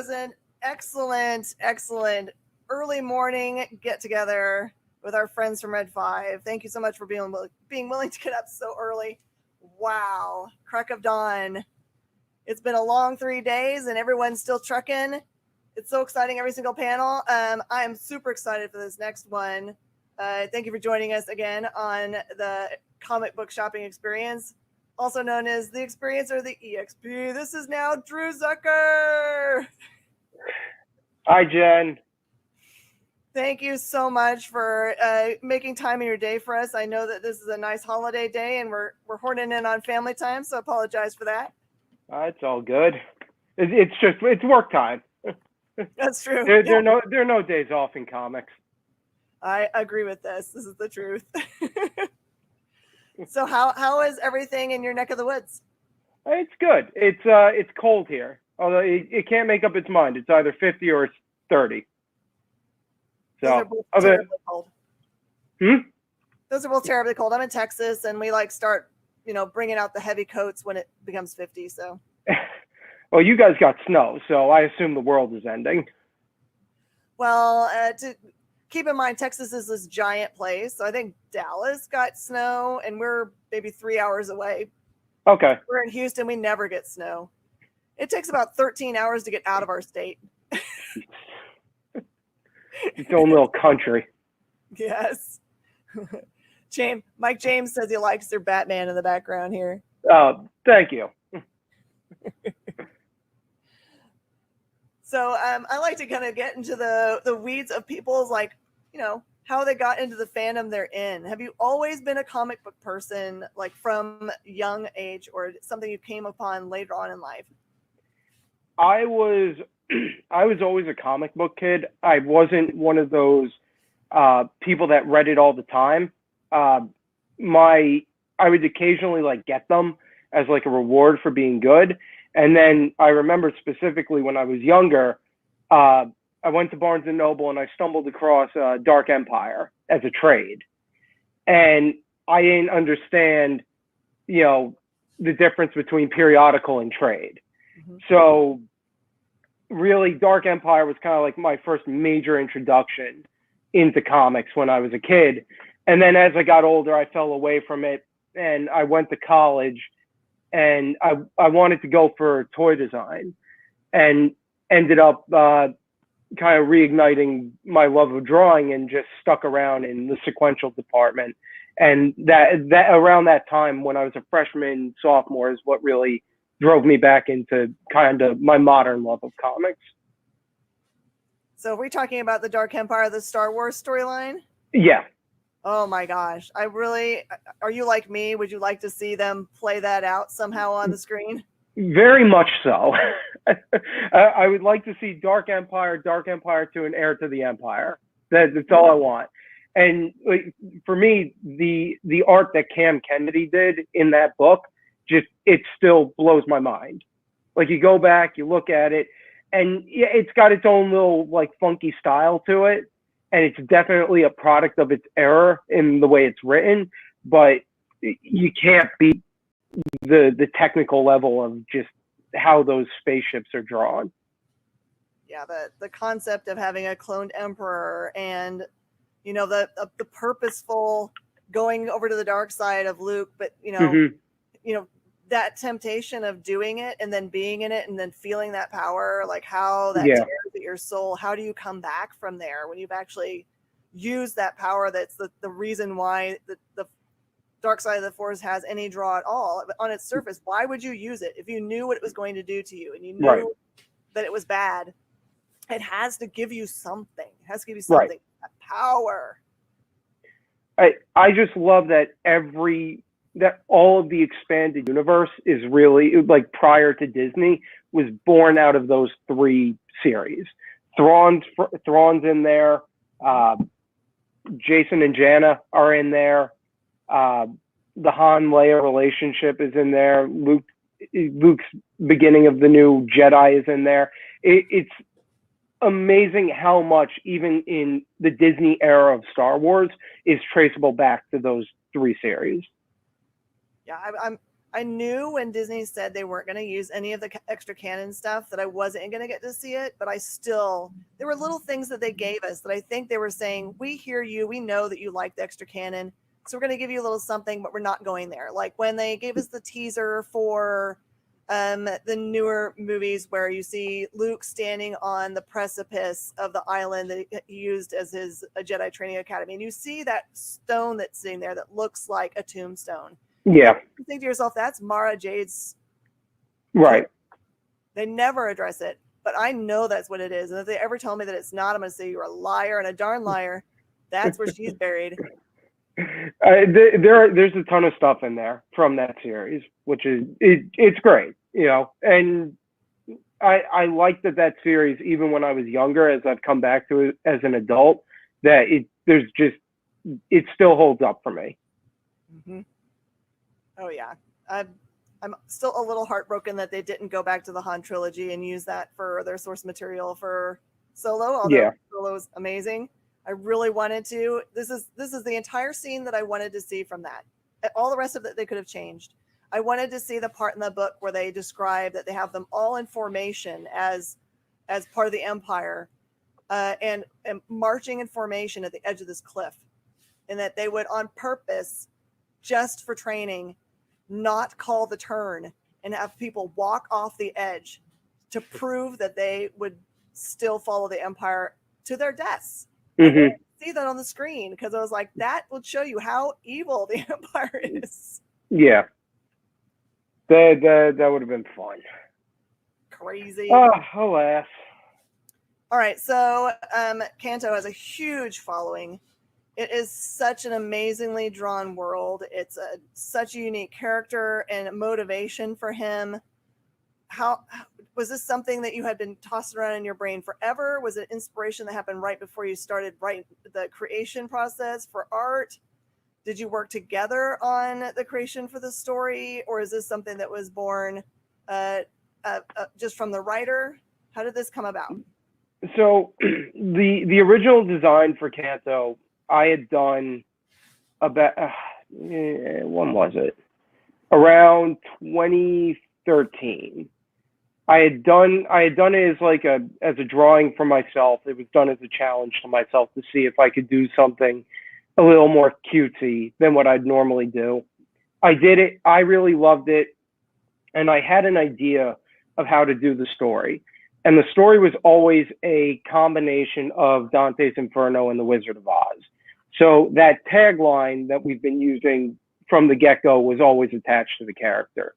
was an excellent early morning get together with our friends from Red 5. Thank you so much for being willing to get up so early. Wow. Crack of dawn. It's been a long 3 days and everyone's still trucking. It's so exciting, every single panel. I am super excited for this next one. Thank you for joining us again on the comic book shopping experience, also known as the experience or the EXP. This is now Drew Zucker. Hi, Jen. Thank you so much for making time in your day for us. I know that this is a nice holiday day and we're horning in on family time, so I apologize for that. It's all good. It's work time. That's true. There are no days off in comics. I agree with this. This is the truth. So how is everything in your neck of the woods? It's good. It's cold here, although it can't make up its mind. It's either 50 or it's 30. So those are both terribly cold. Those are both terribly cold. I'm in Texas, and we start bringing out the heavy coats when it becomes 50. So. Well, you guys got snow, so I assume the world is ending. Well, to keep in mind, Texas is this giant place. So I think Dallas got snow, and we're maybe 3 hours away. Okay. We're in Houston. We never get snow. It takes about 13 hours to get out of our state. Its own little country. Yes. Mike James says he likes their Batman in the background here. Thank you. So I like to kind of get into the weeds of people's how they got into the fandom they're in. Have you always been a comic book person from young age, or something you came upon later on in life? I was always a comic book kid. I wasn't one of those people that read it all the time. I would occasionally get them as a reward for being good. And then I remember specifically when I was younger, I went to Barnes and Noble and I stumbled across Dark Empire as a trade. And I didn't understand, the difference between periodical and trade. Mm-hmm. So really, Dark Empire was kind of my first major introduction into comics when I was a kid. And then as I got older, I fell away from it and I went to college. And I wanted to go for toy design and ended up kind of reigniting my love of drawing and just stuck around in the sequential department. And that around that time when I was a freshman, sophomore is what really drove me back into kind of my modern love of comics. So are we talking about the Dark Empire, the Star Wars storyline? Yeah. Oh my gosh. Are you like me? Would you like to see them play that out somehow on the screen? Very much so. I would like to see Dark Empire 2 and Heir to the Empire. That's all I want. And for me, the art that Cam Kennedy did in that book, it still blows my mind. You go back, you look at it, and yeah, it's got its own little funky style to it. And it's definitely a product of its era in the way it's written, but you can't beat the technical level of just how those spaceships are drawn. Yeah, the concept of having a cloned emperor and the purposeful going over to the dark side of Luke, but that temptation of doing it and then being in it and then feeling that power, how that tears at your soul. How do you come back from there when you've actually used that power? That's the reason why the dark side of the Force has any draw at all on its surface. Why would you use it if you knew what it was going to do to you and you knew that it was bad? It has to give you something. It has to give you something. That power. I just love that all of the expanded universe is really prior to Disney was born out of those 3 series. Thrawn's in there. Jason and Janna are in there. The Han Leia relationship is in there. Luke's beginning of the new Jedi is in there. It's amazing how much even in the Disney era of Star Wars is traceable back to those 3 series. Yeah, I knew when Disney said they weren't going to use any of the extra canon stuff that I wasn't going to get to see it, but there were little things that they gave us that I think they were saying, we hear you, we know that you like the extra canon, so we're going to give you a little something, but we're not going there. Like when they gave us the teaser for the newer movies where you see Luke standing on the precipice of the island that he used as his Jedi training academy, and you see that stone that's sitting there that looks like a tombstone. Yeah. You think to yourself, that's Mara Jade's. Right. They never address it, but I know that's what it is. And if they ever tell me that it's not, I'm going to say you're a liar and a darn liar. That's where she's buried. There's a ton of stuff in there from that series, which is it's great, you know. And I like that series, even when I was younger, as I've come back to it as an adult, that it still holds up for me. Mm-hmm. Oh yeah, I'm still a little heartbroken that they didn't go back to the Han trilogy and use that for their source material for Solo. Although Solo is amazing, I really wanted to. This is the entire scene that I wanted to see from that. All the rest of it they could have changed. I wanted to see the part in the book where they describe that they have them all in formation as part of the Empire, and marching in formation at the edge of this cliff, and that they would on purpose, just for training, not call the turn and have people walk off the edge to prove that they would still follow the Empire to their deaths. Mm-hmm. See that on the screen because I was like, that would show you how evil the Empire is. Yeah, that would have been fun. Crazy. Alas. All right, so Kanto has a huge following. It is such an amazingly drawn world. It's such a unique character and motivation for him. How was this something that you had been tossing around in your brain forever? Was it inspiration that happened right before you started writing the creation process for art? Did you work together on the creation for the story, or is this something that was born just from the writer? How did this come about? So the original design for Kanto, I had done about when was it? Around 2013. I had done it as a drawing for myself. It was done as a challenge to myself to see if I could do something a little more cutesy than what I'd normally do. I did it. I really loved it, and I had an idea of how to do the story. And the story was always a combination of Dante's Inferno and The Wizard of Oz. So that tagline that we've been using from the get-go was always attached to the character.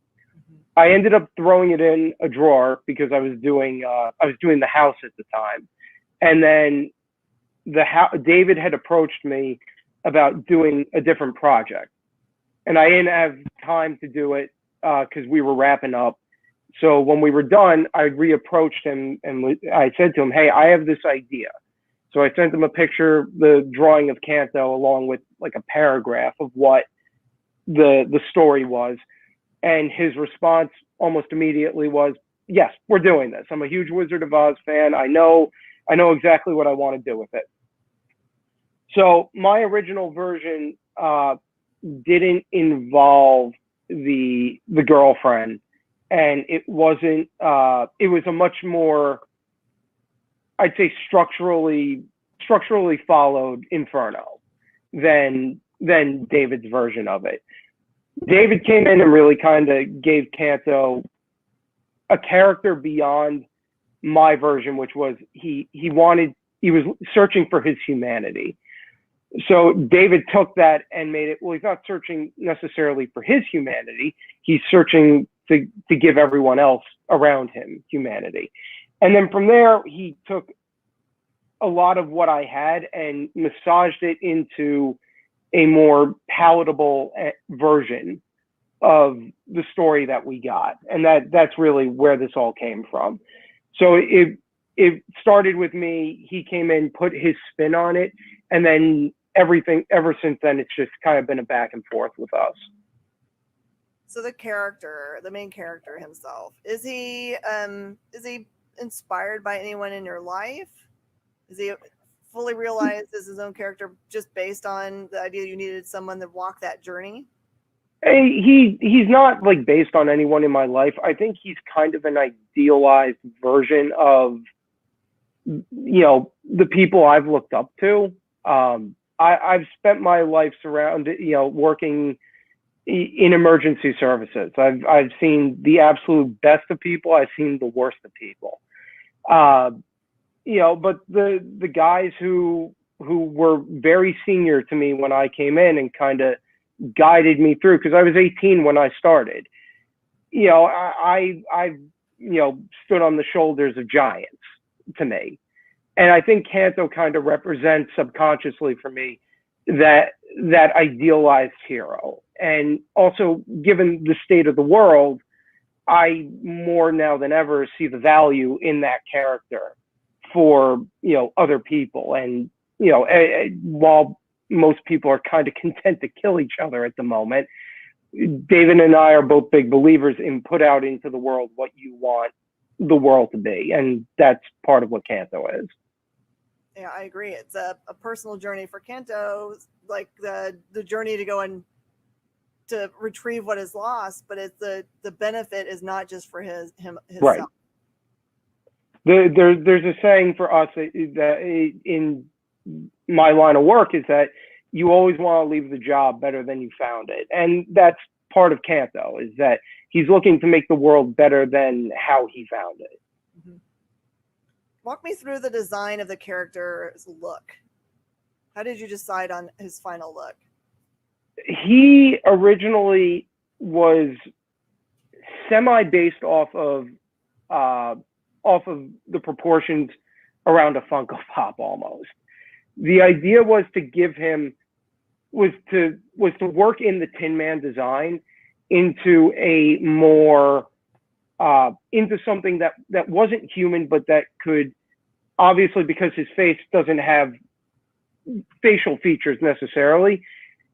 I ended up throwing it in a drawer because I was doing the house at the time, and then David had approached me about doing a different project, and I didn't have time to do it because we were wrapping up. So when we were done, I reapproached him and I said to him, "Hey, I have this idea." So I sent him a picture, the drawing of Kanto, along with like a paragraph of what the story was. And his response almost immediately was, "Yes, we're doing this. I'm a huge Wizard of Oz fan. I know exactly what I want to do with it." So my original version didn't involve the girlfriend, and it wasn't. It was a much more, I'd say, structurally followed Inferno than David's version of it. David came in and really kind of gave Kanto a character beyond my version, which was he was searching for his humanity. So David took that and made it, well, he's not searching necessarily for his humanity. He's searching to give everyone else around him humanity. And then from there, he took a lot of what I had and massaged it into a more palatable version of the story that we got. And that's really where this all came from. So it started with me. He came in, put his spin on it, and then everything ever since then, it's just kind of been a back and forth with us. So the main character himself, is he inspired by anyone in your life? Is he fully realized as his own character just based on the idea you needed someone to walk that journey? He's not like based on anyone in my life. I think he's kind of an idealized version of, the people I've looked up to. I've spent my life surrounded, working in emergency services. I've seen the absolute best of people. I've seen the worst of people. But the guys who were very senior to me when I came in and kind of guided me through, because I was 18 when I started. I stood on the shoulders of giants to me. And I think Kanto kind of represents subconsciously for me that idealized hero. And also, given the state of the world, I more now than ever see the value in that character for, other people. And, while most people are kind of content to kill each other at the moment, David and I are both big believers in put out into the world what you want the world to be. And that's part of what Kanto is. Yeah, I agree. It's a personal journey for Kanto, like the journey to go and to retrieve what is lost, but it's the benefit is not just for himself. Right. There's a saying for us that in my line of work is that you always want to leave the job better than you found it. And that's part of Kanto, is that he's looking to make the world better than how he found it. Mm-hmm. Walk me through the design of the character's look. How did you decide on his final look? He originally was semi-based off of the proportions around a Funko Pop almost. The idea was to give him was to work in the Tin Man design into a more into something that wasn't human, but that could, obviously, because his face doesn't have facial features necessarily,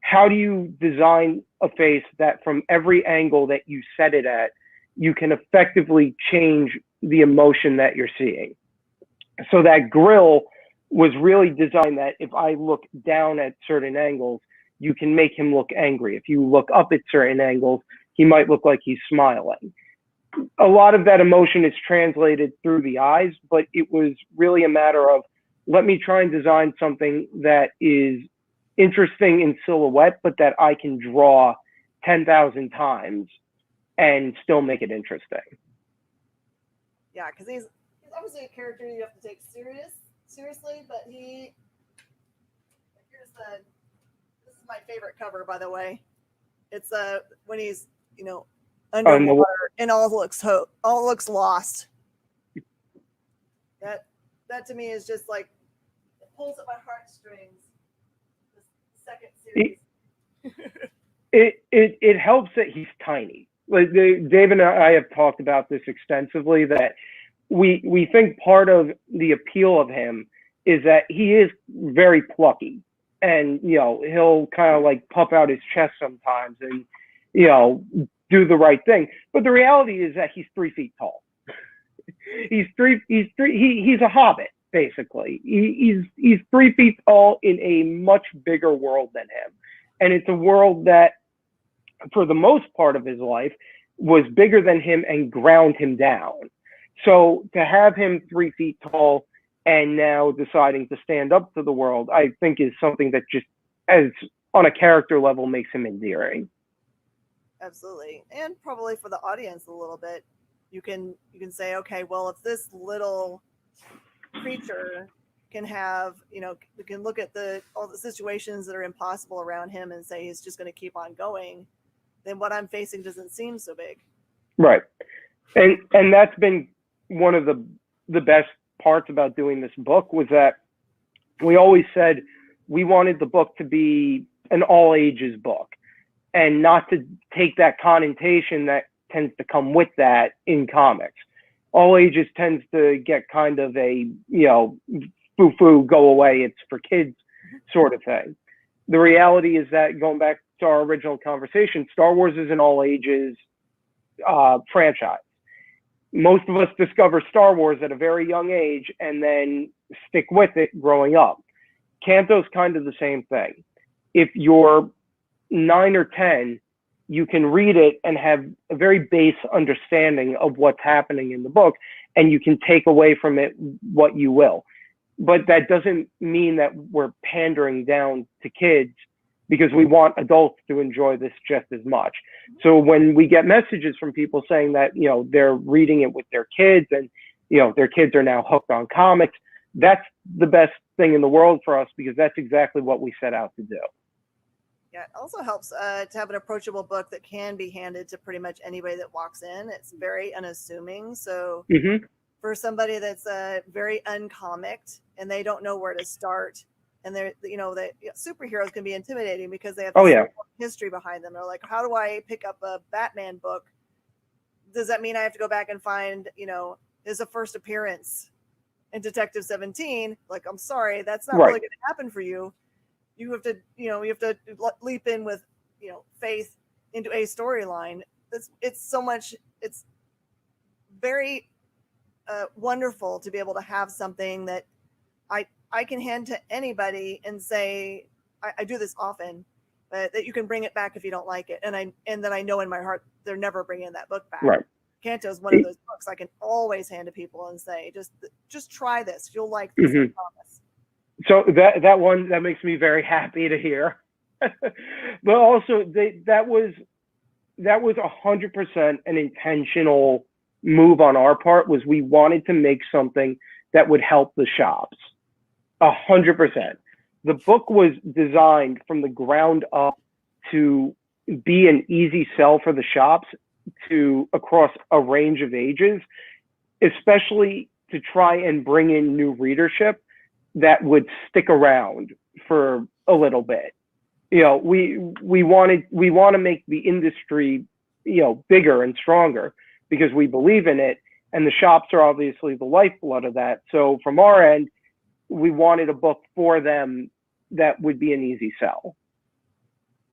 how do you design a face that from every angle that you set it at, you can effectively change the emotion that you're seeing? So that grill was really designed that if I look down at certain angles, you can make him look angry. If you look up at certain angles, he might look like he's smiling. A lot of that emotion is translated through the eyes, but it was really a matter of, let me try and design something that is interesting in silhouette, but that I can draw 10,000 times and still make it interesting. Yeah, because he's obviously a character you have to take seriously, but this is my favorite cover, by the way. It's when he's, underwater and all looks lost. That to me is just like, it pulls at my heartstrings. The second series. It helps that he's tiny. Like Dave and I have talked about this extensively, that we think part of the appeal of him is that he is very plucky, and he'll kind of like puff out his chest sometimes and do the right thing. But the reality is that he's 3 feet tall. He's a hobbit, basically. He's 3 feet tall in a much bigger world than him. And it's a world that, for the most part of his life, was bigger than him and ground him down. So to have him 3 feet tall and now deciding to stand up to the world, I think is something that just, as on a character level, makes him endearing. Absolutely. And probably for the audience a little bit, you can say, okay, well, if this little creature can have, we can look at all the situations that are impossible around him and say he's just going to keep on going, then what I'm facing doesn't seem so big. Right. And that's been one of the best parts about doing this book, was that we always said we wanted the book to be an all ages book, and not to take that connotation that tends to come with that in comics. All ages tends to get kind of a, foo-foo, go away, it's for kids sort of thing. The reality is that, going back to our original conversation, Star Wars is an all ages franchise. Most of us discover Star Wars at a very young age and then stick with it growing up. Kanto's kind of the same thing. If you're 9 or 10, you can read it and have a very base understanding of what's happening in the book, and you can take away from it what you will. But that doesn't mean that we're pandering down to kids, because we want adults to enjoy this just as much. So when we get messages from people saying that, you know, they're reading it with their kids and, you know, their kids are now hooked on comics, that's the best thing in the world for us, because that's exactly what we set out to do. Yeah, it also helps to have an approachable book that can be handed to pretty much anybody that walks in. It's very unassuming. So for somebody that's very uncomicked and they don't know where to start, and they're, you know, that superheroes can be intimidating because they have history behind them. They're like, how do I pick up a Batman book? Does that mean I have to go back and find, you know, his first appearance in Detective 17? Like, I'm sorry, that's not really going to happen for you. You have to, you know, you have to leap in with, you know, faith into a storyline. It's so much, it's very wonderful to be able to have something that I can hand to anybody and say, I do this often, but that you can bring it back if you don't like it. And then I know in my heart, they're never bringing that book back. Right. Canto is one of those books I can always hand to people and say, just try this. You'll like this, I promise. So that one, that makes me very happy to hear. But also that was 100% an intentional move on our part. Was we wanted to make something that would help the shops. 100%. The book was designed from the ground up to be an easy sell for the shops across a range of ages, especially to try and bring in new readership that would stick around for a little bit. You know, we want to make the industry, you know, bigger and stronger, because we believe in it, and the shops are obviously the lifeblood of that. So from our end, we wanted a book for them that would be an easy sell.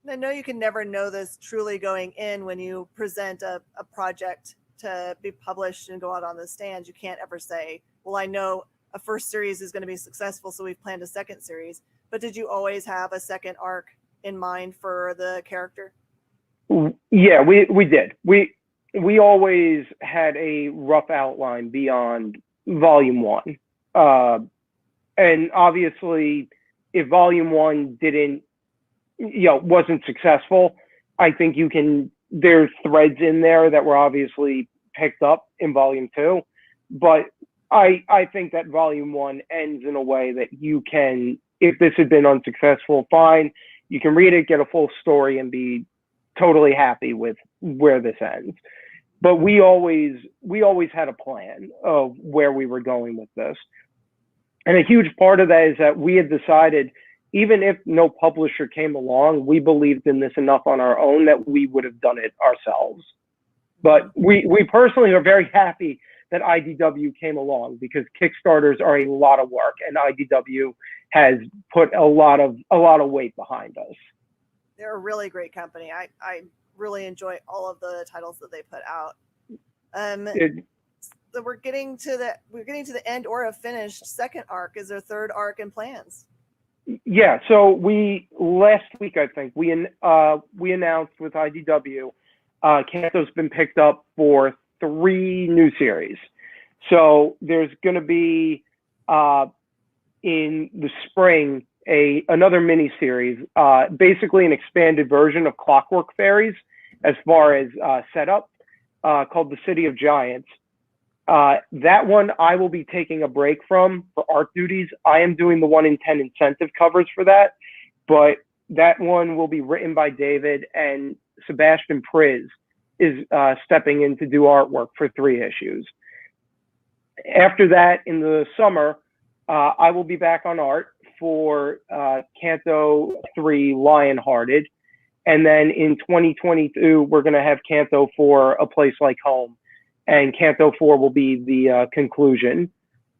I know you can never know this truly going in when you present a project to be published and go out on the stands. You can't ever say, well, I know a first series is going to be successful, so we've planned a second series. But did you always have a second arc in mind for the character? Yeah, we did. We always had a rough outline beyond volume 1. And obviously, if volume 1 wasn't successful, I think there's threads in there that were obviously picked up in volume 2. But I think that volume 1 ends in a way that you can, if this had been unsuccessful, fine, you can read it, get a full story, and be totally happy with where this ends. But we always had a plan of where we were going with this. And a huge part of that is that we had decided, even if no publisher came along, we believed in this enough on our own that we would have done it ourselves. But we personally are very happy that IDW came along, because Kickstarters are a lot of work, and IDW has put a lot of weight behind us. They're a really great company. I really enjoy all of the titles that they put out. So we're getting to the end or a finished second arc. Is there a third arc in plans? Yeah. So last week, I think we announced with IDW, Canto's been picked up for 3 new series. So there's going to be in the spring another mini series, basically an expanded version of Clockwork Fairies as far as setup, called The City of Giants. That one I will be taking a break from for art duties. I am doing the 1 in 10 incentive covers for that, but that one will be written by David, and Sebastian Priz is stepping in to do artwork for 3 issues. After that, in the summer, I will be back on art for Canto 3 Lionhearted. And then in 2022, we're going to have Canto 4 A Place Like Home. And Canto 4 will be the conclusion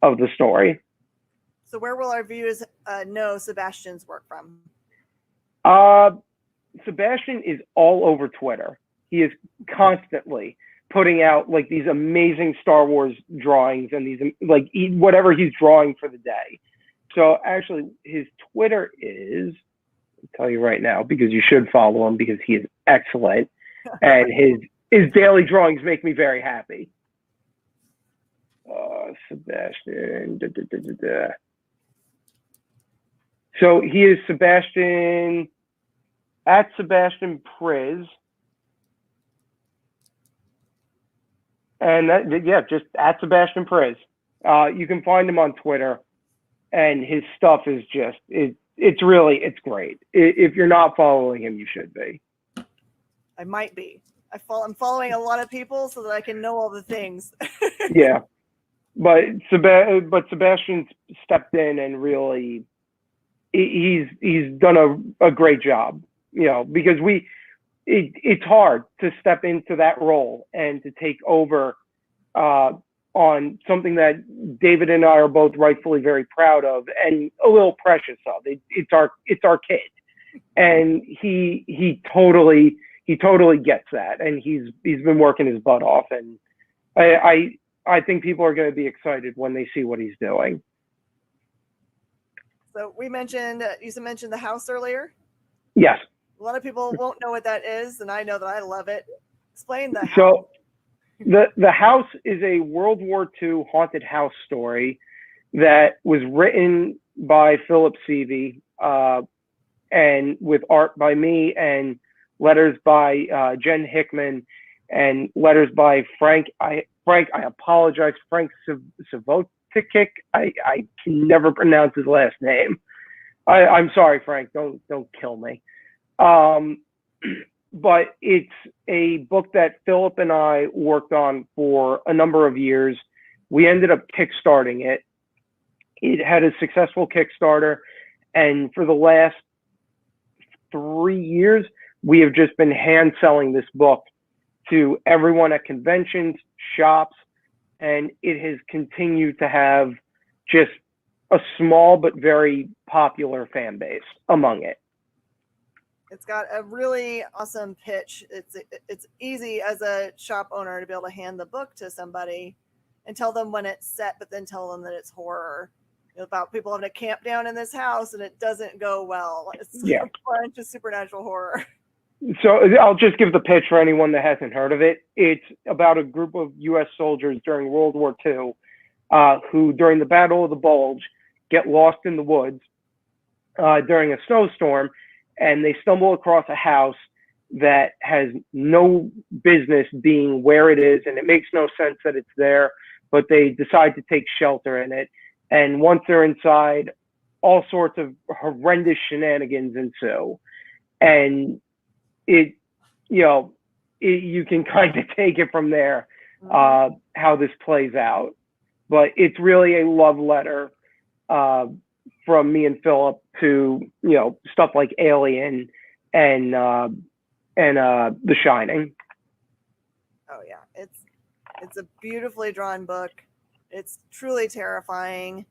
of the story. So where will our viewers know Sebastian's work from? Sebastian is all over Twitter. He is constantly putting out like these amazing Star Wars drawings and these like whatever he's drawing for the day. So actually his Twitter is, I'll tell you right now, because you should follow him because he is excellent. and his daily drawings make me very happy. Sebastian. So he is Sebastian at Sebastian Priz. And just at Sebastian Priz. You can find him on Twitter, and his stuff is just it's great. If you're not following him, you should be. I might be. I'm following a lot of people so that I can know all the things. Yeah, but Sebastian stepped in and really he's done a great job. Because it's hard to step into that role and to take over on something that David and I are both rightfully very proud of and a little precious of. It's our kid, and he totally gets that, and he's been working his butt off, and I think people are going to be excited when they see what he's doing. So you mentioned the house earlier. Yes. A lot of people won't know what that is, and I know that I love it. Explain the house. So the house is a World War II haunted house story that was written by Philip Seavey, and with art by me and letters by Jen Hickman and letters by Frank. I apologize, Frank Savotikik. I can never pronounce his last name. I'm sorry, Frank. Don't kill me. But it's a book that Philip and I worked on for a number of years. We ended up kickstarting it. It had a successful Kickstarter, and for the last 3 years, we have just been hand selling this book to everyone at conventions, shops, and it has continued to have just a small but very popular fan base among it. It's got a really awesome pitch. It's easy as a shop owner to be able to hand the book to somebody and tell them when it's set, but then tell them that it's horror. About people having to camp down in this house and it doesn't go well. It's a bunch of supernatural horror. So I'll just give the pitch for anyone that hasn't heard of it. It's about a group of U.S. soldiers during World War II who, during the Battle of the Bulge, get lost in the woods during a snowstorm, and they stumble across a house that has no business being where it is, and it makes no sense that it's there, but they decide to take shelter in it. And once they're inside, all sorts of horrendous shenanigans ensue. And you can kind of take it from there, how this plays out. But it's really a love letter from me and Philip to, stuff like Alien and The Shining. Oh yeah, it's a beautifully drawn book. It's truly terrifying,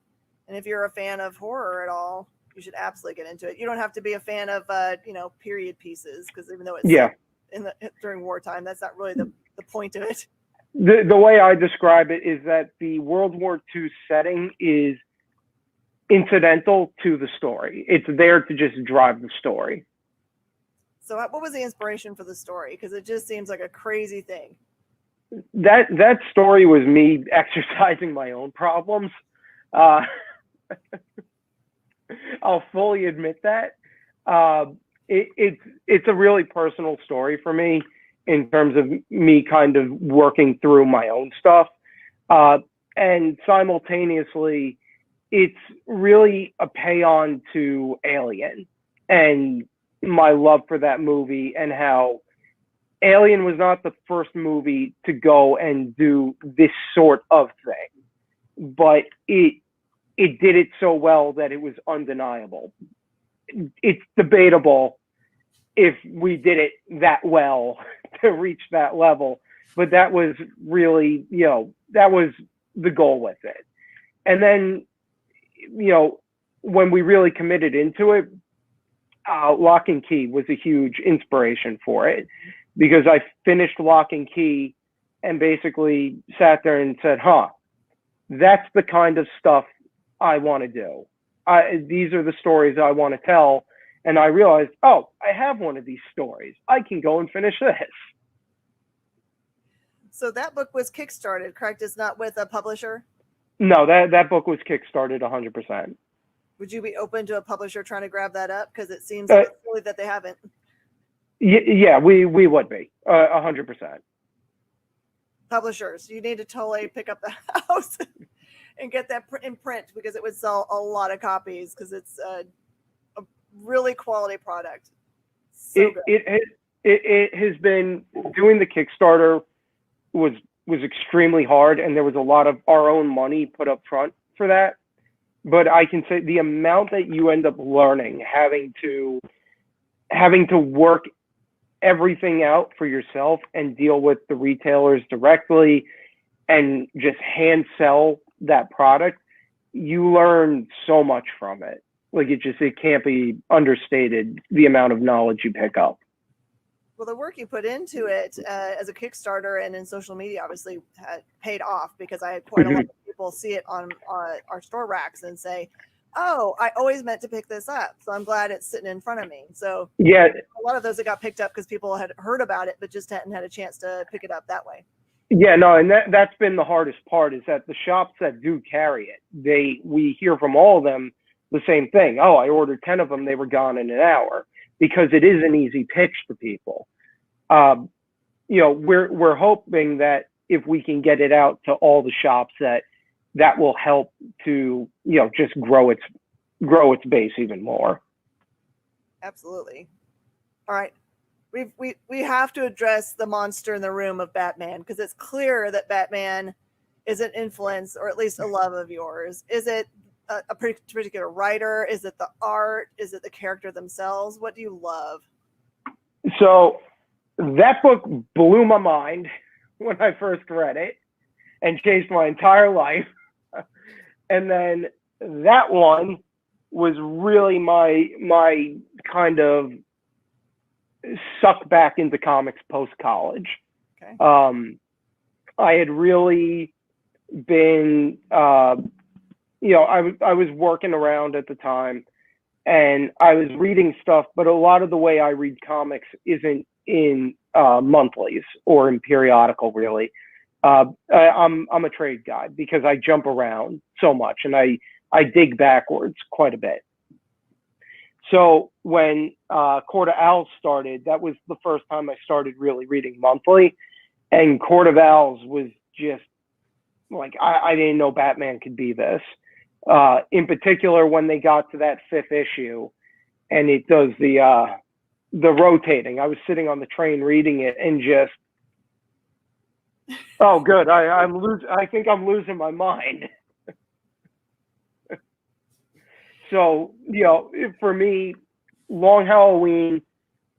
and if you're a fan of horror at all, you should absolutely get into it. You don't have to be a fan of period pieces, because even though it's during wartime, that's not really the point of it. The way I describe it is that the World War II setting is incidental to the story. It's there to just drive the story. So what was the inspiration for the story? Because it just seems like a crazy thing. That story was me exercising my own problems. I'll fully admit that. It's a really personal story for me in terms of me kind of working through my own stuff. And simultaneously, it's really a pay-on to Alien and my love for that movie, and how Alien was not the first movie to go and do this sort of thing, but it did it so well that it was undeniable. It's debatable if we did it that well to reach that level, but that was really, that was the goal with it. And then, when we really committed into it, Lock and Key was a huge inspiration for it, because I finished Lock and Key and basically sat there and said, that's the kind of stuff I want to do. These are the stories I want to tell. And I realized, I have one of these stories. I can go and finish this. So that book was kickstarted, correct? It's not with a publisher? No, that book was kickstarted 100%. Would you be open to a publisher trying to grab that up? Because it seems a bit silly that they haven't. Yeah, we would be 100%. Publishers, you need to totally pick up the house and get that in print, because it would sell a lot of copies, because it's a really quality product. So it has been, doing the Kickstarter was extremely hard, and there was a lot of our own money put up front for that. But I can say the amount that you end up learning, having to work everything out for yourself and deal with the retailers directly and just hand sell that product, you learn so much from it. Like, it can't be understated, the amount of knowledge you pick up. Well, the work you put into it as a Kickstarter and in social media obviously had paid off, because I had quite a lot of people see it on our store racks and say, oh, I always meant to pick this up. So I'm glad it's sitting in front of me. So yeah, a lot of those that got picked up because people had heard about it, but just hadn't had a chance to pick it up that way. Yeah, no, and that's been the hardest part, is that the shops that do carry it, we hear from all of them the same thing. Oh, I ordered 10 of them. They were gone in an hour, because it is an easy pitch to people. We're hoping that if we can get it out to all the shops, that will help to, just grow its base even more. Absolutely. All right. We have to address the monster in the room of Batman, because it's clear that Batman is an influence, or at least a love of yours. Is it a particular writer? Is it the art? Is it the character themselves? What do you love? So that book blew my mind when I first read it, and changed my entire life. And then that one was really my kind of suck back into comics post-college. Okay. I had really been, I was working around at the time, and I was reading stuff, but a lot of the way I read comics isn't in monthlies or in periodical, really. I'm a trade guy, because I jump around so much, and I dig backwards quite a bit. So when Court of Owls started, that was the first time I started really reading monthly, and Court of Owls was just like, I didn't know Batman could be this. In particular, when they got to that 5th issue, and it does the rotating. I was sitting on the train reading it, and just, oh, good. I think I'm losing my mind. So, for me, Long Halloween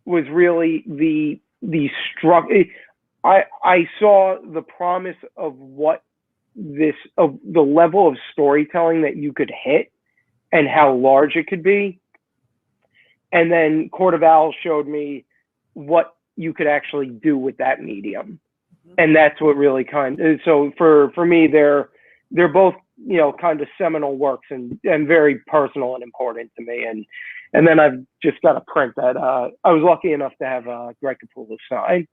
was really the I saw the promise of the level of storytelling that you could hit and how large it could be. And then Court of Owls showed me what you could actually do with that medium. And that's what really so for me, they're both, kind of seminal works, and very personal and important to me. And then I've just got a print that I was lucky enough to have Greg Capullo sign.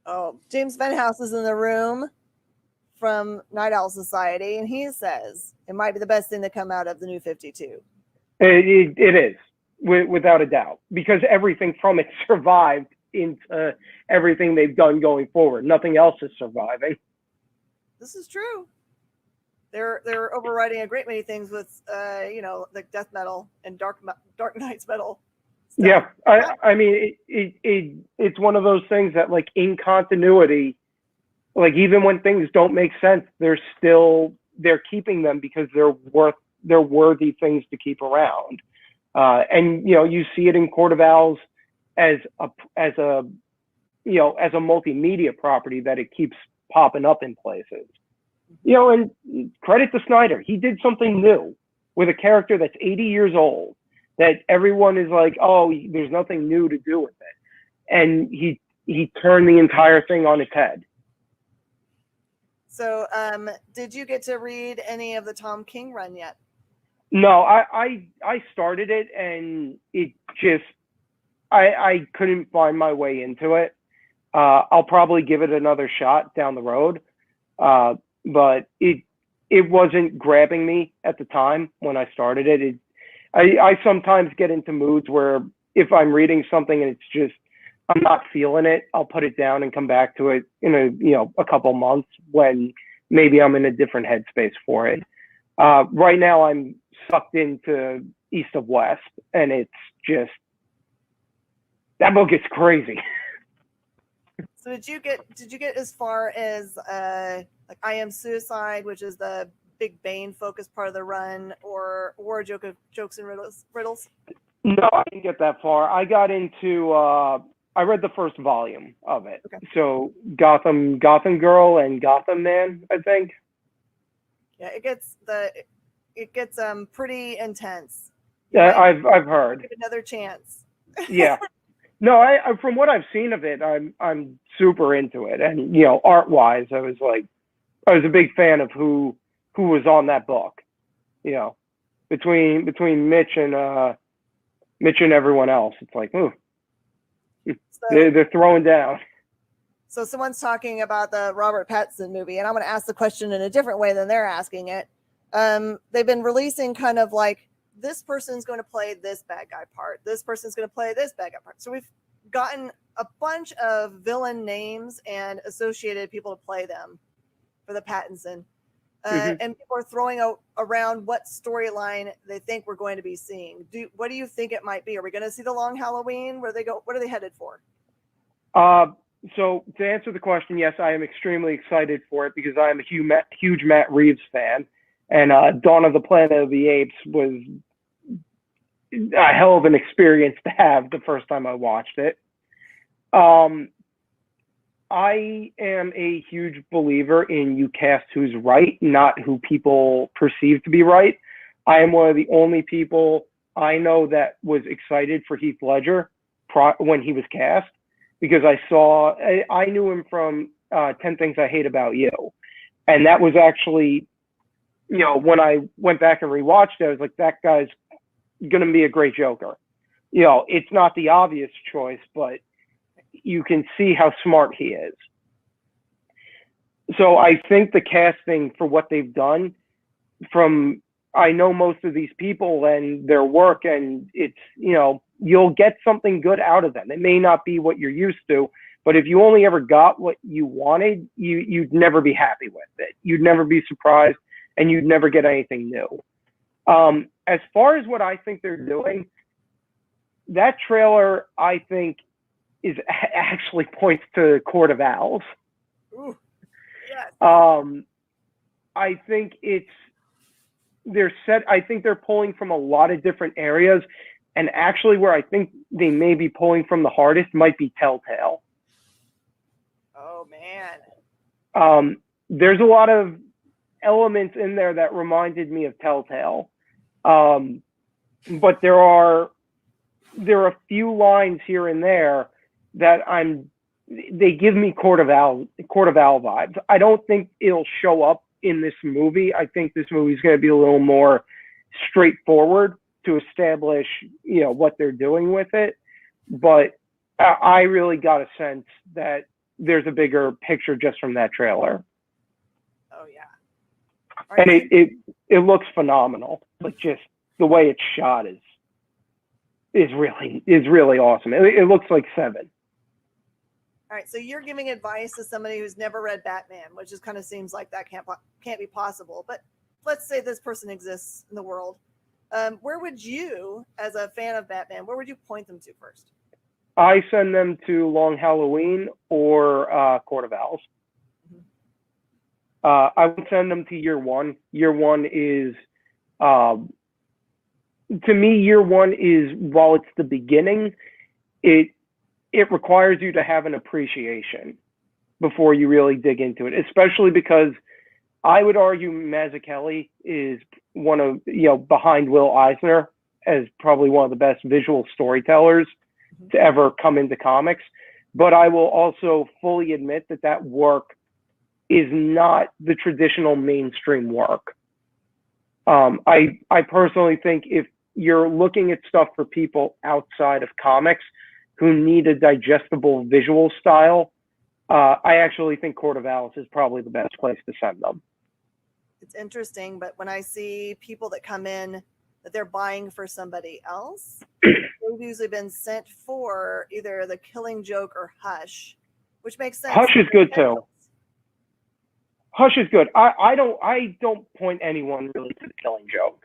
Oh, James Venhouse is in the room from Night Owl Society, and he says it might be the best thing to come out of the New 52. It is, without a doubt, because everything from it survived into everything they've done going forward. Nothing else is surviving. This is true. They're overriding a great many things with like death metal and dark Knight's metal stuff. Yeah, I mean it's one of those things that, like, in continuity, like, even when things don't make sense, they're keeping them because they're worthy things to keep around. And you see it in Court of Owls as a multimedia property, that it keeps popping up in places. And credit to Snyder. He did something new with a character that's 80 years old, that everyone is like, oh, there's nothing new to do with it. And he turned the entire thing on its head. So did you get to read any of the Tom King run yet? No, I started it, and it just, I couldn't find my way into it. I'll probably give it another shot down the road. But it wasn't grabbing me at the time when I started it. I sometimes get into moods where if I'm reading something and it's just I'm not feeling it, I'll put it down and come back to it in a couple months when maybe I'm in a different headspace for it. Right now I'm sucked into East of West, and it's just that book is crazy. So did you get as far as like I Am Suicide, which is the big Bane focused part of the run, or War Jokes and Riddles? No, I didn't get that far. I got into I read the first volume of it. Okay. So Gotham Girl and Gotham Man, I think. Yeah, it gets pretty intense. Yeah, I've heard. Give it another chance. Yeah. No, I from what I've seen of it, I'm super into it, and art wise, I was a big fan of who was on that book. Between Mitch and everyone else, it's like, ooh, they're throwing down. So someone's talking about the Robert Pattinson movie, and I'm going to ask the question in a different way than they're asking it. They've been releasing kind of like, this person's going to play this bad guy part. This person's going to play this bad guy part. So we've gotten a bunch of villain names and associated people to play them for the Pattinson. And people are throwing around what storyline they think we're going to be seeing. What do you think it might be? Are we going to see the Long Halloween? Where they go? What are they headed for? So to answer the question, yes, I am extremely excited for it because I am a huge Matt Reeves fan, and Dawn of the Planet of the Apes was a hell of an experience to have the first time I watched it. I am a huge believer in you cast who's right, not who people perceive to be right. I am one of the only people I know that was excited for Heath Ledger when he was cast, because I knew him from 10 Things I Hate About You. And that was actually, when I went back and rewatched it, I was like, that guy's going to be a great Joker. It's not the obvious choice, but you can see how smart he is. So I think the casting for what they've done, I know most of these people and their work, and it's, you'll get something good out of them. It may not be what you're used to, but if you only ever got what you wanted, you'd never be happy with it. You'd never be surprised, and you'd never get anything new. As far as what I think they're doing, that trailer, I think, actually points to Court of Owls. Ooh, yes. I think I think they're pulling from a lot of different areas, and actually where I think they may be pulling from the hardest might be Telltale. Oh man. There's a lot of elements in there that reminded me of Telltale. But there are a few lines here and there that they give me Court of Owl vibes. I don't think it'll show up in this movie. I think this movie is going to be a little more straightforward to establish, what they're doing with it. But I really got a sense that there's a bigger picture just from that trailer. Oh yeah. And it looks phenomenal. Like, just the way it's shot is really awesome. It looks like Seven. All right, so you're giving advice to somebody who's never read Batman, which just kind of seems like that can't be possible. But let's say this person exists in the world. Where would you, as a fan of Batman, where would you point them to first? I send them to Long Halloween or Court of Owls. Mm-hmm. I would send them to Year One. Year One is, to me, Year One is, while it's the beginning, it requires you to have an appreciation before you really dig into it, especially because I would argue Mazzucchelli is one of, behind Will Eisner, as probably one of the best visual storytellers to ever come into comics. But I will also fully admit that work is not the traditional mainstream work. I personally think if you're looking at stuff for people outside of comics who need a digestible visual style, I actually think Court of Owls is probably the best place to send them. It's interesting, but when I see people that come in that they're buying for somebody else, they've usually been sent for either The Killing Joke or Hush, which makes sense. Hush is good too. Hush is good. I don't point anyone really to The Killing Joke.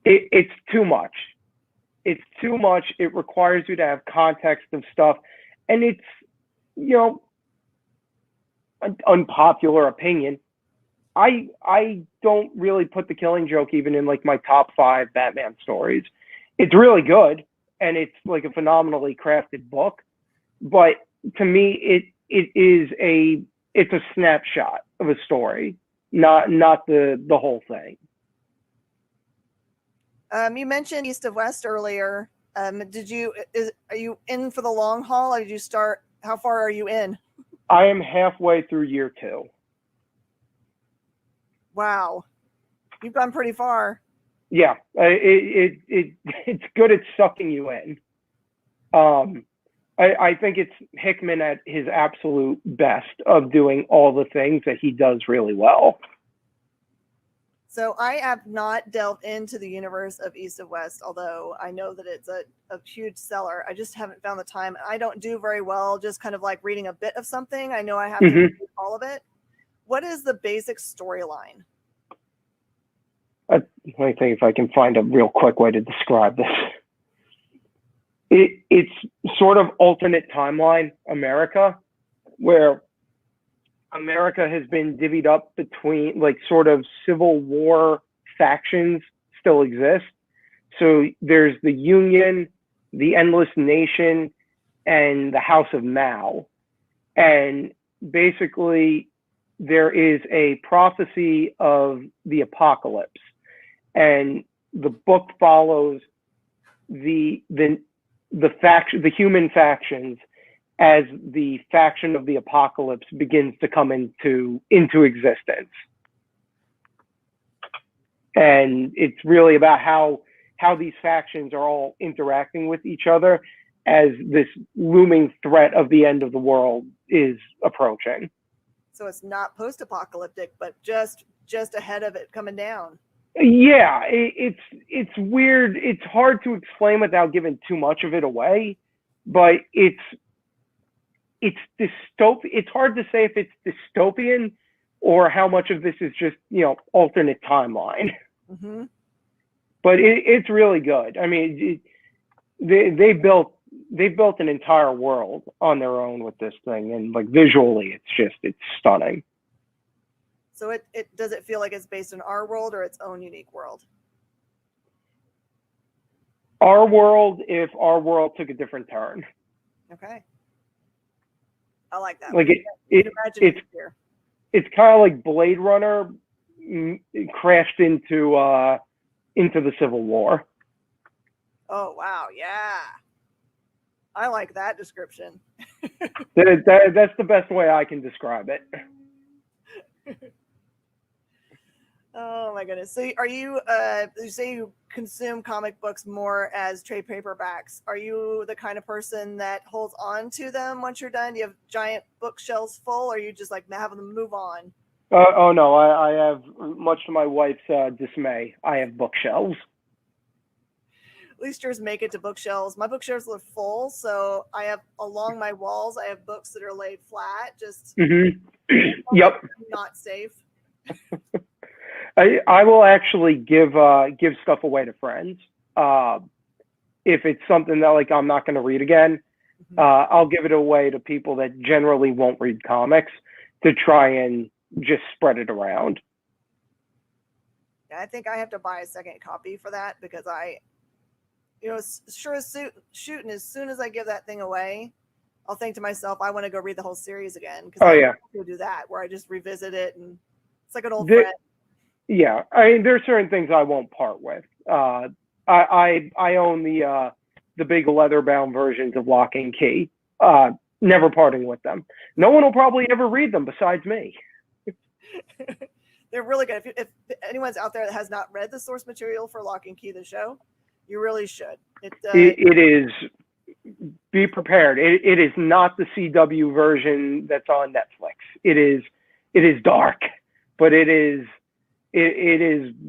It's too much. It's too much. It requires you to have context of stuff, and it's, you know, an unpopular opinion. I don't really put The Killing Joke even in like my top 5 Batman stories. It's really good, and it's like a phenomenally crafted book, but to me, it's a snapshot of a story, not the whole thing. You mentioned East of West earlier. Are you in for the long haul, or did you start? How far are you in? I am halfway through year 2. Wow, you've gone pretty far. Yeah, it's good at sucking you in. I think it's Hickman at his absolute best of doing all the things that he does really well. So I have not delved into the universe of East of West, although I know that it's a huge seller. I just haven't found the time. I don't do very well just kind of like reading a bit of something. I know I have to read all of it. What is the basic storyline? Let me think if I can find a real quick way to describe this. It's sort of alternate timeline America, where America has been divvied up between like sort of Civil War factions still exist. So there's the Union, the Endless Nation, and the House of Mao. And basically there is a prophecy of the apocalypse. And the book follows the human factions as the faction of the apocalypse begins to come into existence. And it's really about how these factions are all interacting with each other as this looming threat of the end of the world is approaching. So it's not post-apocalyptic, but just ahead of it coming down. Yeah, it's weird. It's hard to explain without giving too much of it away, but it's dystopian. It's hard to say if it's dystopian or how much of this is just, you know, alternate timeline. Mm-hmm. But it's really good. I mean, they built an entire world on their own with this thing, and like visually, it's stunning. So it does it feel like it's based in our world or its own unique world? Our world, if our world took a different turn. Okay. I like that. Like it's kind of like Blade Runner crashed into the Civil War. Oh wow, yeah. I like that description. That's the best way I can describe it. Oh my goodness. So are you say you consume comic books more as trade paperbacks. Are you the kind of person that holds on to them once you're done? Do you have giant bookshelves full, or are you just like having them move on? Oh no, I have, much to my wife's dismay, I have bookshelves. At least yours make it to bookshelves. My bookshelves are full, so I have along my walls, I have books that are laid flat, just Yep. Not safe. I will actually give stuff away to friends. If it's something that like I'm not going to read again, I'll give it away to people that generally won't read comics to try and just spread it around. Yeah, I think I have to buy a second copy for that because sure as shooting, as soon as I give that thing away, I'll think to myself, I want to go read the whole series again. Because I do that where I just revisit it and it's like an old friend. Yeah, I mean, there's certain things I won't part with. I own the big leather-bound versions of Lock and Key. Never parting with them. No one will probably ever read them besides me. They're really good. If anyone's out there that has not read the source material for Lock and Key, the show, you really should. It is be prepared. It is not the CW version that's on Netflix. It is dark, but it is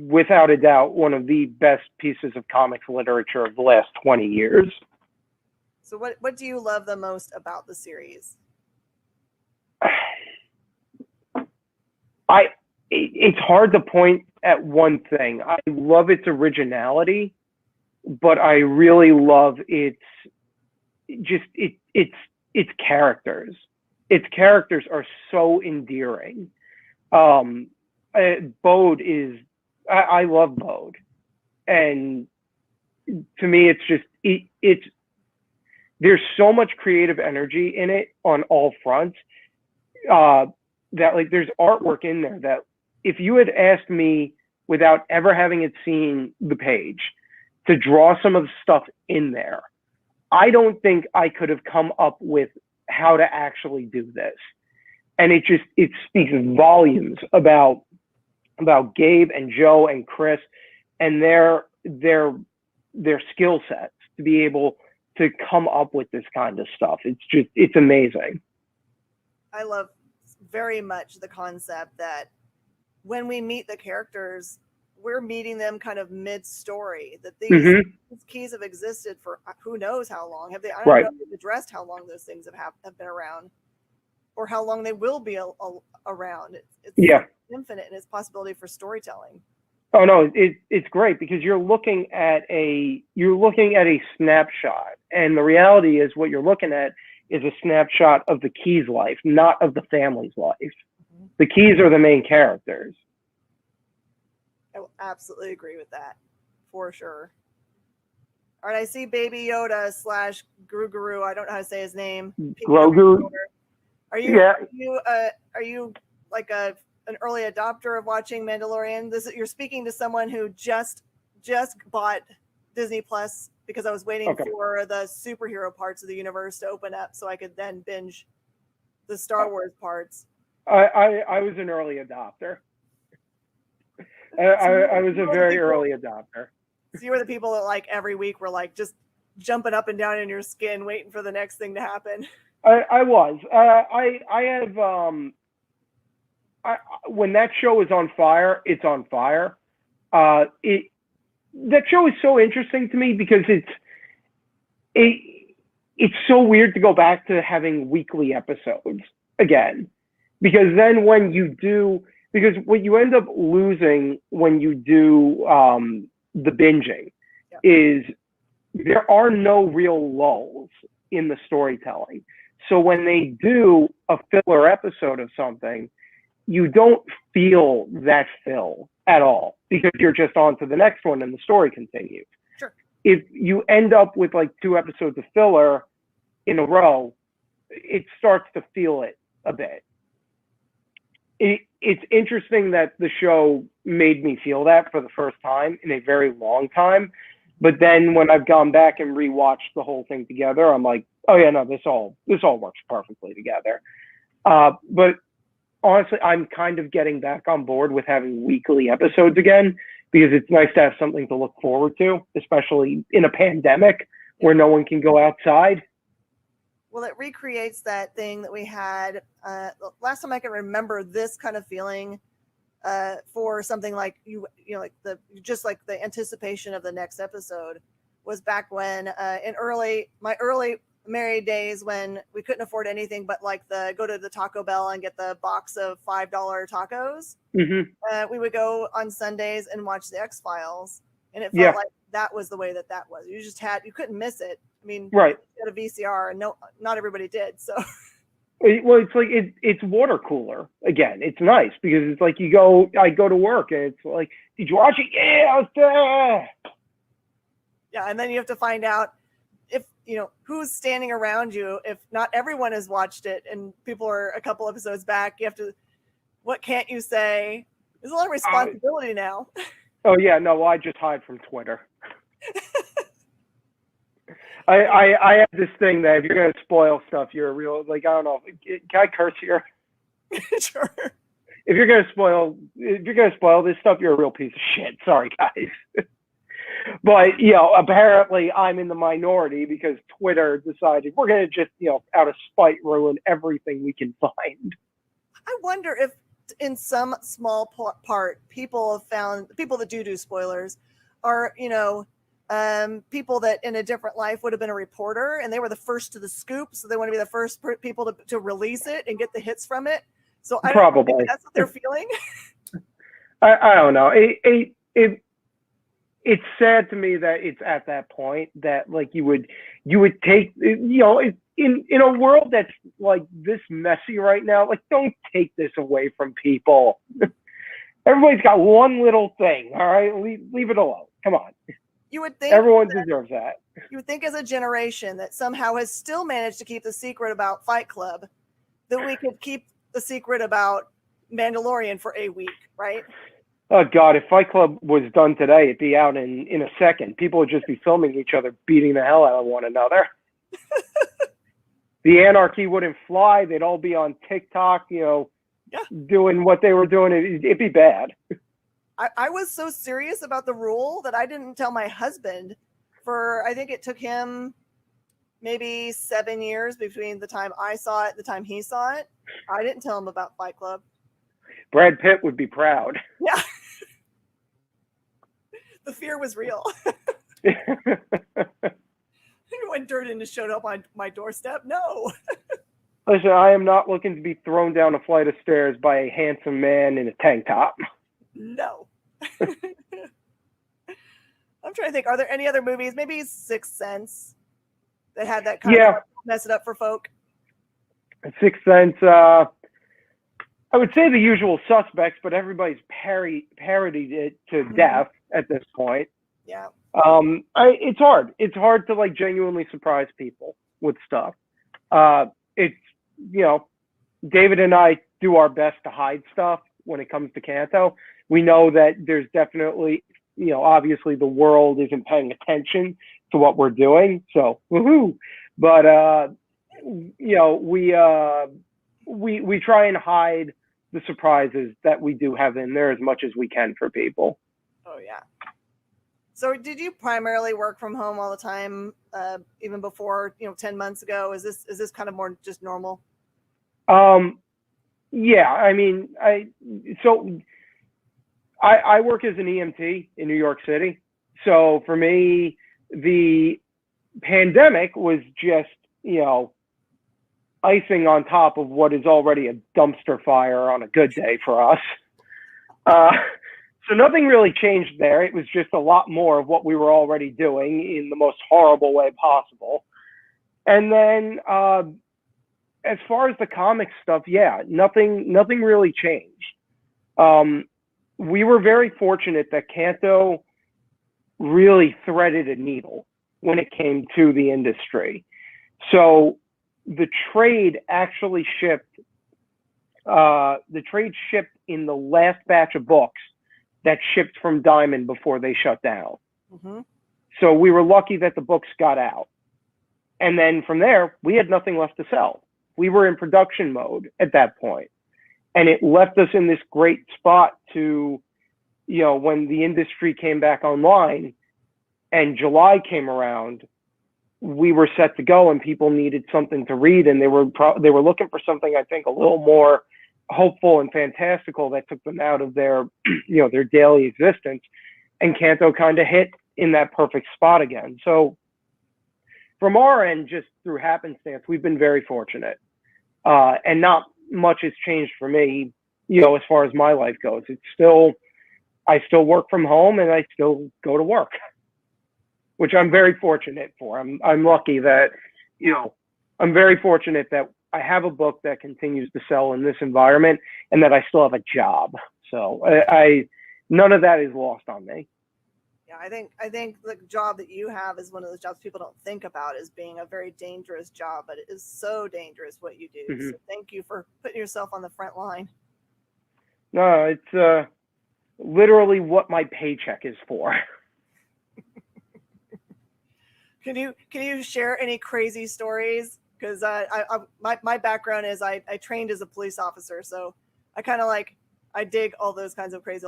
without a doubt one of the best pieces of comics literature of the last 20 years. So what do you love the most about the series? It's hard to point at one thing. I love its originality, but I really love its characters. Its characters are so endearing. Bode is, I love Bode, and to me, it's there's so much creative energy in it on all fronts. That like there's artwork in there that if you had asked me without ever having it seen the page to draw some of the stuff in there, I don't think I could have come up with how to actually do this. And it speaks volumes about Gabe and Joe and Chris and their skill sets to be able to come up with this kind of stuff. It's amazing. I love very much the concept that when we meet the characters, we're meeting them kind of mid-story, that these keys have existed for who knows how long. I don't know if they've addressed how long those things have been around or how long they will be around. It's infinite in its possibility for storytelling. Oh no, it's great because you're looking at a snapshot, and the reality is what you're looking at is a snapshot of the Keys' life, not of the family's life. Mm-hmm. The Keys are the main characters. I will absolutely agree with that, for sure. All right, I see Baby Yoda / Guru. I don't know how to say his name. Grogu. Are you like an early adopter of watching Mandalorian? You're speaking to someone who just bought Disney Plus because I was waiting for the superhero parts of the universe to open up so I could then binge the Star Wars parts. I was an early adopter. I was a very early adopter. So you were the people that like every week were like just jumping up and down in your skin waiting for the next thing to happen. I was. I have when that show is on fire, it's on fire. That show is so interesting to me because it's so weird to go back to having weekly episodes again, because then when you do, because what you end up losing when you do the binging is there are no real lulls in the storytelling. So when they do a filler episode of something, you don't feel that fill at all because you're just on to the next one and the story continues. Sure. If you end up with like 2 episodes of filler in a row, it starts to feel it a bit. It's interesting that the show made me feel that for the first time in a very long time. But then when I've gone back and rewatched the whole thing together, I'm like, oh yeah, no, this all works perfectly together. But honestly, I'm kind of getting back on board with having weekly episodes again because it's nice to have something to look forward to, especially in a pandemic where no one can go outside. Well, it recreates that thing that we had last time I can remember this kind of feeling for something like like the anticipation of the next episode was back when in my early married days when we couldn't afford anything but like go to the Taco Bell and get the box of $5 tacos. Mm-hmm. We would go on Sundays and watch the X-Files, and it felt like that was the way that was. You couldn't miss it. I mean, right. You had a VCR, and not everybody did. So, well, it's like it's water cooler again. It's nice because it's like I go to work and it's like, did you watch it? Yeah, I was there. Yeah, and then you have to find out if who's standing around you. If not everyone has watched it, and people are a couple episodes back, you have to. What can't you say? There's a lot of responsibility now. Oh yeah, no, well, I just hide from Twitter. I have this thing that if you're gonna spoil stuff, you're a real I don't know. Can I curse here? Sure. If you're gonna spoil this stuff, you're a real piece of shit. Sorry, guys. But, apparently I'm in the minority because Twitter decided we're going to just, out of spite, ruin everything we can find. I wonder if in some small part, people that do spoilers are, people that in a different life would have been a reporter and they were the first to the scoop. So they want to be the first people to release it and get the hits from it. So I don't know if that's what they're feeling. I don't know. It's sad to me that it's at that point that like you would take, in a world that's like this messy right now, like don't take this away from people. Everybody's got one little thing. All right. Leave it alone. Come on. You would think everyone deserves that. You would think as a generation that somehow has still managed to keep the secret about Fight Club, that we could keep the secret about Mandalorian for a week, right? Oh God, if Fight Club was done today, it'd be out in a second. People would just be filming each other, beating the hell out of one another. The anarchy wouldn't fly. They'd all be on TikTok, doing what they were doing. It'd be bad. I was so serious about the rule that I didn't tell my husband for, I think it took him maybe 7 years between the time I saw it and the time he saw it. I didn't tell him about Fight Club. Brad Pitt would be proud. Yeah. The fear was real. When Durden just showed up on my doorstep, no. Listen, I am not looking to be thrown down a flight of stairs by a handsome man in a tank top. No. I'm trying to think. Are there any other movies? Maybe Sixth Sense that had that kind of mess it up for folk. Sixth Sense. I would say The Usual Suspects, but everybody's parodied it to death at this point. Yeah. It's hard. It's hard to like genuinely surprise people with stuff. It's David and I do our best to hide stuff when it comes to Canto. We know that there's definitely, obviously the world isn't paying attention to what we're doing. So, woohoo. But, we try and hide the surprises that we do have in there as much as we can for people. Oh, yeah. So did you primarily work from home all the time, even before, 10 months ago? Is this kind of more just normal? Yeah, I mean, I work as an EMT in New York City. So for me, the pandemic was just, icing on top of what is already a dumpster fire on a good day for us. So nothing really changed there. It was just a lot more of what we were already doing in the most horrible way possible. And then as far as the comic stuff, nothing really changed. We were very fortunate that Canto really threaded a needle when it came to the industry. So the trade actually shipped. The trade shipped in the last batch of books that shipped from Diamond before they shut down. Mm-hmm. So we were lucky that the books got out. And then from there, we had nothing left to sell. We were in production mode at that point. And it left us in this great spot to, when the industry came back online and July came around, we were set to go and people needed something to read. And they were looking for something, I think, a little more hopeful and fantastical that took them out of their, their daily existence. And Canto kind of hit in that perfect spot again. So from our end, just through happenstance, we've been very fortunate. And not much has changed for me, as far as my life goes. I still work from home and I still go to work, which I'm very fortunate for. I'm lucky that, I'm very fortunate that I have a book that continues to sell in this environment and that I still have a job. So none of that is lost on me. Yeah, I think the job that you have is one of those jobs people don't think about as being a very dangerous job, but it is so dangerous what you do. Mm-hmm. So thank you for putting yourself on the front line. No, it's literally what my paycheck is for. Can you share any crazy stories? Because my background is I trained as a police officer, so I kind of I dig all those kinds of crazy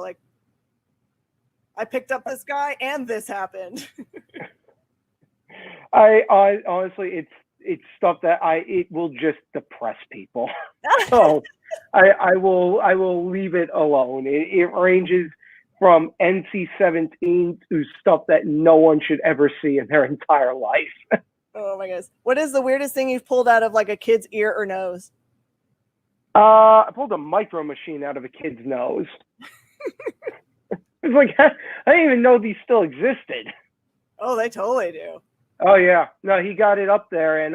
I picked up this guy and this happened. I honestly, it's stuff that it will just depress people. So I will leave it alone. It ranges from NC-17 to stuff that no one should ever see in their entire life. Oh my goodness. What is the weirdest thing you've pulled out of like a kid's ear or nose? I pulled a micro machine out of a kid's nose. It's like, I didn't even know these still existed. Oh, they totally do. Oh yeah, no, he got it up there, and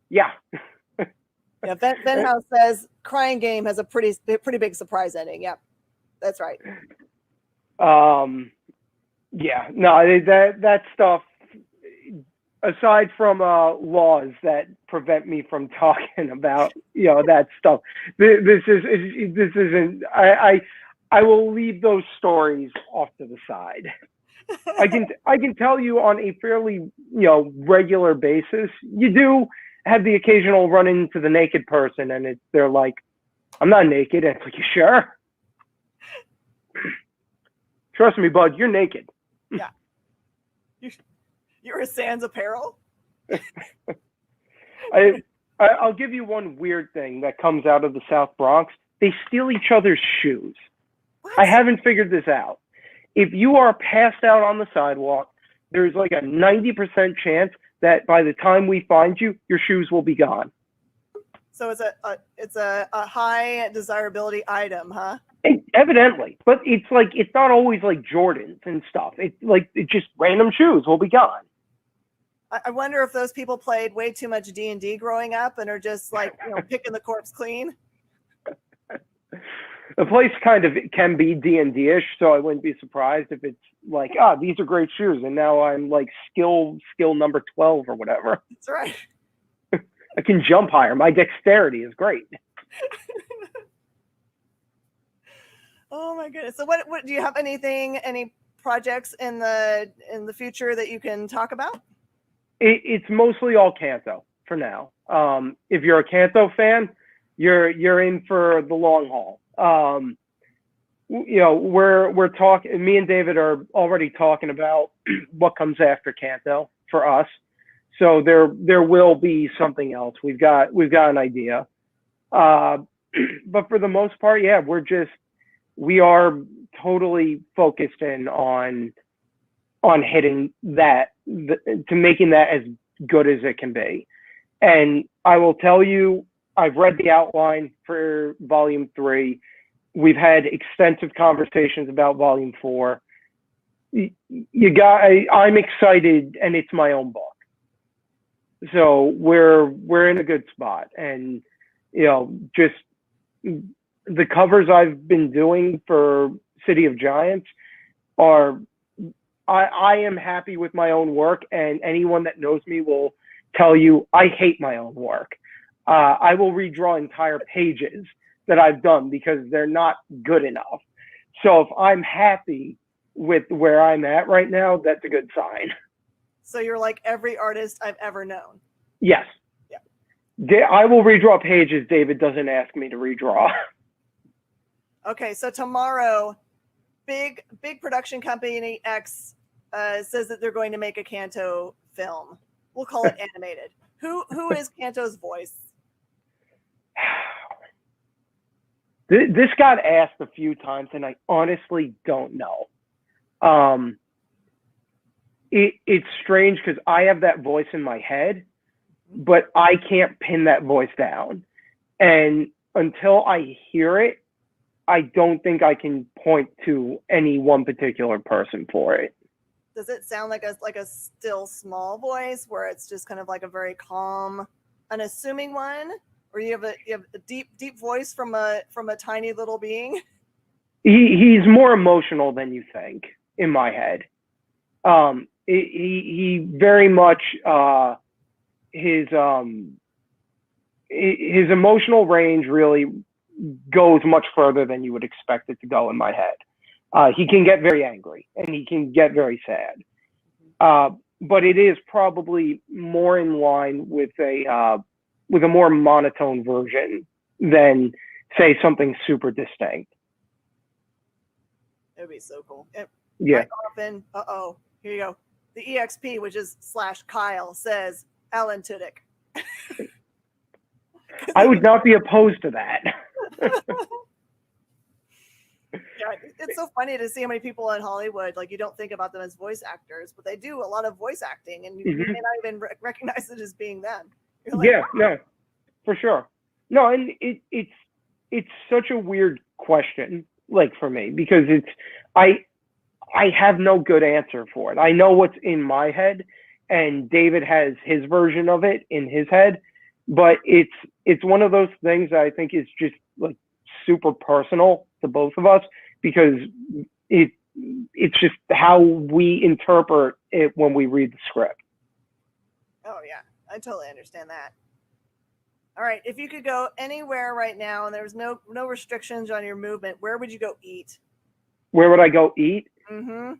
yeah. Yeah, Ben House says Crying Game has a pretty big surprise ending. Yep, that's right. Yeah, no, that stuff. Aside from laws that prevent me from talking about that stuff, this isn't. I will leave those stories off to the side. I can tell you on a fairly regular basis, you do have the occasional run into the naked person, and they're like, "I'm not naked." And it's like, "You sure?" Trust me, bud, you're naked. Yeah. You're a Sans apparel. I'll give you one weird thing that comes out of the South Bronx. They steal each other's shoes. What? I haven't figured this out. If you are passed out on the sidewalk, there's like a 90% chance that by the time we find you, your shoes will be gone. So it's a high desirability item, huh? Evidently, but it's not always like Jordans and stuff. It's just random shoes will be gone. I wonder if those people played way too much D&D growing up and are just like picking the corpse clean. The place kind of can be D&D-ish, so I wouldn't be surprised if it's like, these are great shoes, and now I'm like skill number 12 or whatever. That's right. I can jump higher. My dexterity is great. Oh my goodness! So what do you have any projects in the future that you can talk about? It's mostly all Kanto for now. If you're a Kanto fan, you're in for the long haul. We're talking. Me and David are already talking about what comes after Kanto for us. So there will be something else. We've got an idea. But for the most part, yeah, we are totally focused in on hitting that, to making that as good as it can be. And I will tell you, I've read the outline for Volume 3. We've had extensive conversations about Volume 4. I'm excited, and it's my own book. So we're in a good spot. And, just the covers I've been doing for City of Giants are, I am happy with my own work, and anyone that knows me will tell you I hate my own work. I will redraw entire pages that I've done because they're not good enough. So if I'm happy with where I'm at right now, that's a good sign. So you're like every artist I've ever known. Yes. Yeah. I will redraw pages David doesn't ask me to redraw. Okay, so tomorrow, big production company X says that they're going to make a Kanto film. We'll call it animated. Who is Kanto's voice? This got asked a few times, and I honestly don't know. It's strange because I have that voice in my head, but I can't pin that voice down. And until I hear it, I don't think I can point to any one particular person for it. Does it sound like a still small voice where it's just kind of like a very calm, unassuming one, or you have a deep voice from a tiny little being? He's more emotional than you think in my head. He very much his emotional range really goes much further than you would expect it to go in my head. He can get very angry and he can get very sad. But it is probably more in line with a more monotone version than, say, something super distinct. It would be so cool. Yeah. Quite often, here you go. The EXP, which is /Kyle, says Alan Tudyk. I would not be opposed to that. Yeah, it's so funny to see how many people in Hollywood, like, you don't think about them as voice actors, but they do a lot of voice acting, and you may not even recognize it as being them. You're like, Yeah, no, for sure. No, and it's such a weird question, like, for me, because I have no good answer for it. I know what's in my head, and David has his version of it in his head, but it's one of those things that I think is just like super personal to both of us, because it's just how we interpret it when we read the script. oh yeah, I totally understand that. All right, if you could go anywhere right now and there's no restrictions on your movement, where would you go eat? Where would I go eat? Mm-hmm.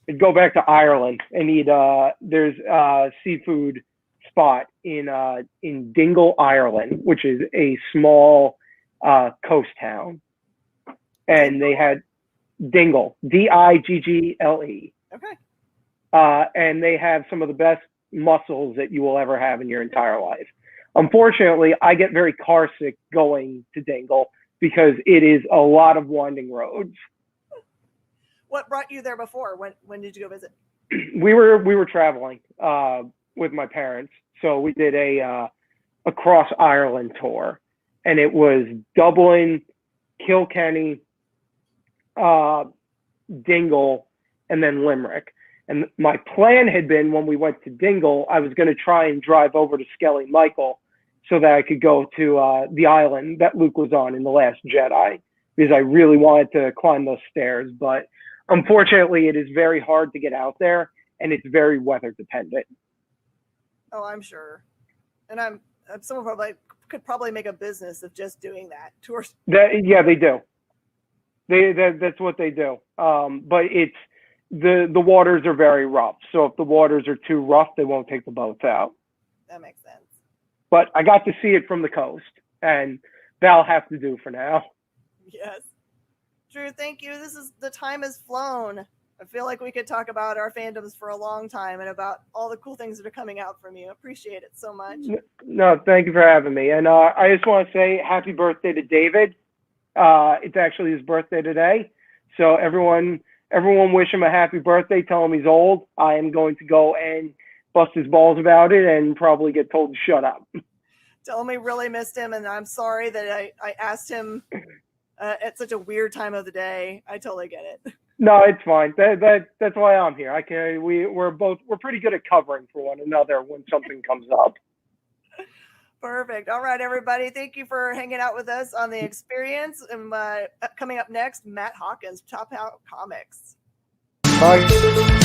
I'd go back to Ireland and eat. There's a seafood spot in Dingle, Ireland, which is a small coast town, and they had Dingle, Diggle. Okay. And they have some of the best mussels that you will ever have in your entire life. Unfortunately, I get very car sick going to Dingle because it is a lot of winding roads. What brought you there before? When did you go visit? We were traveling with my parents, so we did a cross Ireland tour, and it was Dublin, Kilkenny, Dingle, and then Limerick. And my plan had been, when we went to Dingle, I was going to try and drive over to Skelly Michael so that I could go to the island that Luke was on in The Last Jedi, because I really wanted to climb those stairs. But unfortunately, it is very hard to get out there, and it's very weather dependent. Oh, I'm sure. And someone could probably make a business of just doing that. Tours. Yeah, they do. That's what they do. But it's the waters are very rough. So if the waters are too rough, they won't take the boats out. That makes sense. But I got to see it from the coast, and that'll have to do for now. Yes. Drew, thank you. The time has flown. I feel like we could talk about our fandoms for a long time and about all the cool things that are coming out from you. Appreciate it so much. No, thank you for having me. And I just want to say happy birthday to David. It's actually his birthday today. So everyone wish him a happy birthday. Tell him he's old. I am going to go and bust his balls about it and probably get told to shut up. Tell him we really missed him, and I'm sorry that I asked him at such a weird time of the day. I totally get it. No, it's fine. That's why I'm here. We're pretty good at covering for one another when something comes up. Perfect. All right, everybody. Thank you for hanging out with us on The Experience. And coming up next, Matt Hawkins, Top Out Comics. Bye.